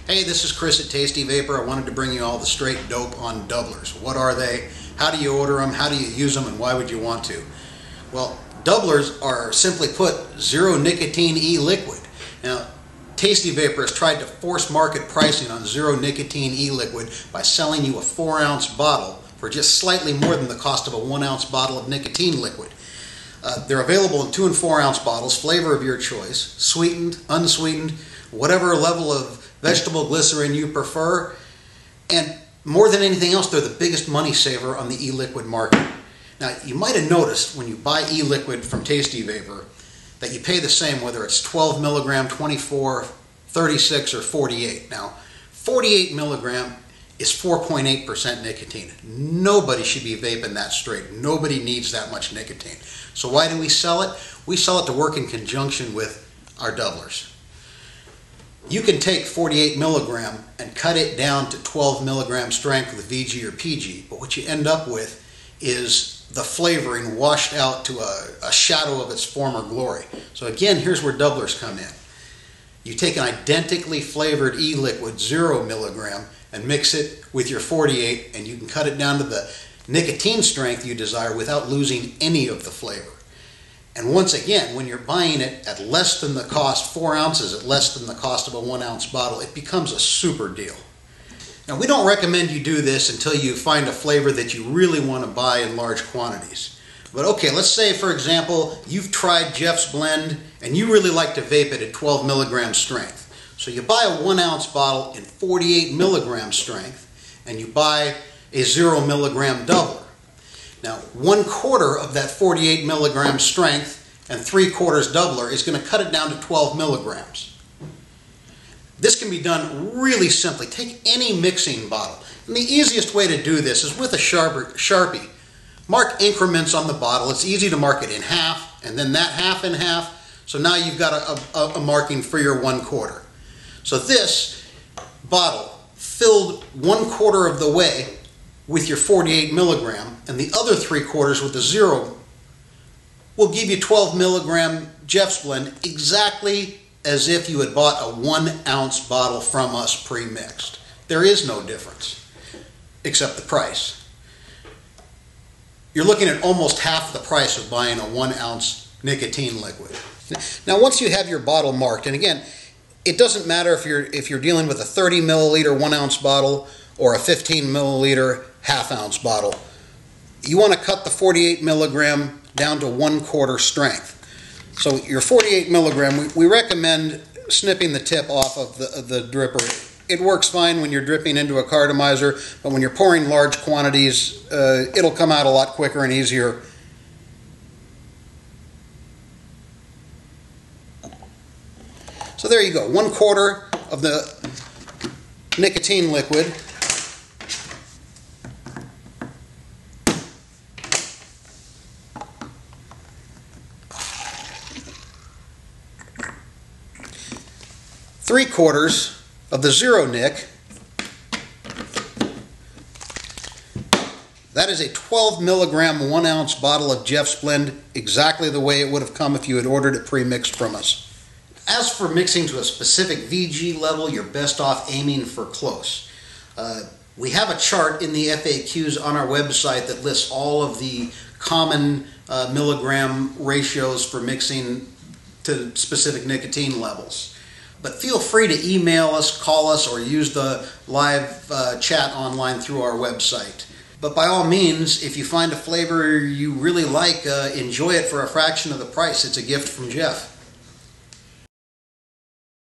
Hey, this is Chris at Tasty Vapor. I wanted to bring you all the straight dope on doublers. What are they? How do you order them? How do you use them? And why would you want to? Well, doublers are, simply put, zero nicotine e-liquid. Now, Tasty Vapor has tried to force market pricing on zero nicotine e-liquid by selling you a 4-ounce bottle for just slightly more than the cost of a 1-ounce bottle of nicotine liquid. They're available in 2 and 4-ounce bottles, flavor of your choice, sweetened, unsweetened, whatever level of vegetable glycerin you prefer, and more than anything else, they're the biggest money saver on the e-liquid market. Now, you might have noticed when you buy e-liquid from Tasty Vapor that you pay the same whether it's 12 milligram, 24, 36, or 48. Now, 48 milligram is 4.8% nicotine. Nobody should be vaping that straight. Nobody needs that much nicotine. So why do we sell it? We sell it to work in conjunction with our doublers. You can take 48 milligram and cut it down to 12 milligram strength with VG or PG, but what you end up with is the flavoring washed out to a shadow of its former glory. So again, here's where doublers come in. You take an identically flavored e-liquid, 0 milligram, and mix it with your 48, and you can cut it down to the nicotine strength you desire without losing any of the flavor. And once again, when you're buying it at less than the cost, 4 ounces at less than the cost of a 1-ounce bottle, it becomes a super deal. Now, we don't recommend you do this until you find a flavor that you really want to buy in large quantities. But okay, let's say, for example, you've tried Jeff's Blend and you really like to vape it at 12 milligram strength. So you buy a 1-ounce bottle in 48 milligram strength and you buy a 0 milligram doubler. Now, 1/4 of that 48 milligram strength and 3/4 doubler is going to cut it down to 12 milligrams. This can be done really simply. Take any mixing bottle. And the easiest way to do this is with a Sharpie. Mark increments on the bottle. It's easy to mark it in half and then that half in half. So now you've got a marking for your 1/4. So this bottle filled 1/4 of the way with your 48 milligram and the other 3/4 with the 0 will give you 12 milligram Jeff's Blend exactly as if you had bought a 1-ounce bottle from us pre-mixed. There is no difference except the price. You're looking at almost half the price of buying a 1-ounce nicotine liquid. Now, once you have your bottle marked, and again, it doesn't matter if you're dealing with a 30 milliliter 1-ounce bottle or a 15 milliliter half-ounce bottle, you want to cut the 48 milligram down to 1/4 strength. So your 48 milligram, we recommend snipping the tip off of the dripper. It works fine when you're dripping into a cartomizer, but when you're pouring large quantities, it'll come out a lot quicker and easier. So there you go, 1/4 of the nicotine liquid. Three-quarters of the 0 nic. That is a 12 milligram 1-ounce bottle of Jeff's Blend, exactly the way it would have come if you had ordered it pre-mixed from us. As for mixing to a specific VG level, you're best off aiming for close. We have a chart in the FAQs on our website that lists all of the common milligram ratios for mixing to specific nicotine levels. But feel free to email us, call us, or use the live chat online through our website. But by all means, if you find a flavor you really like, enjoy it for a fraction of the price. It's a gift from Jeff.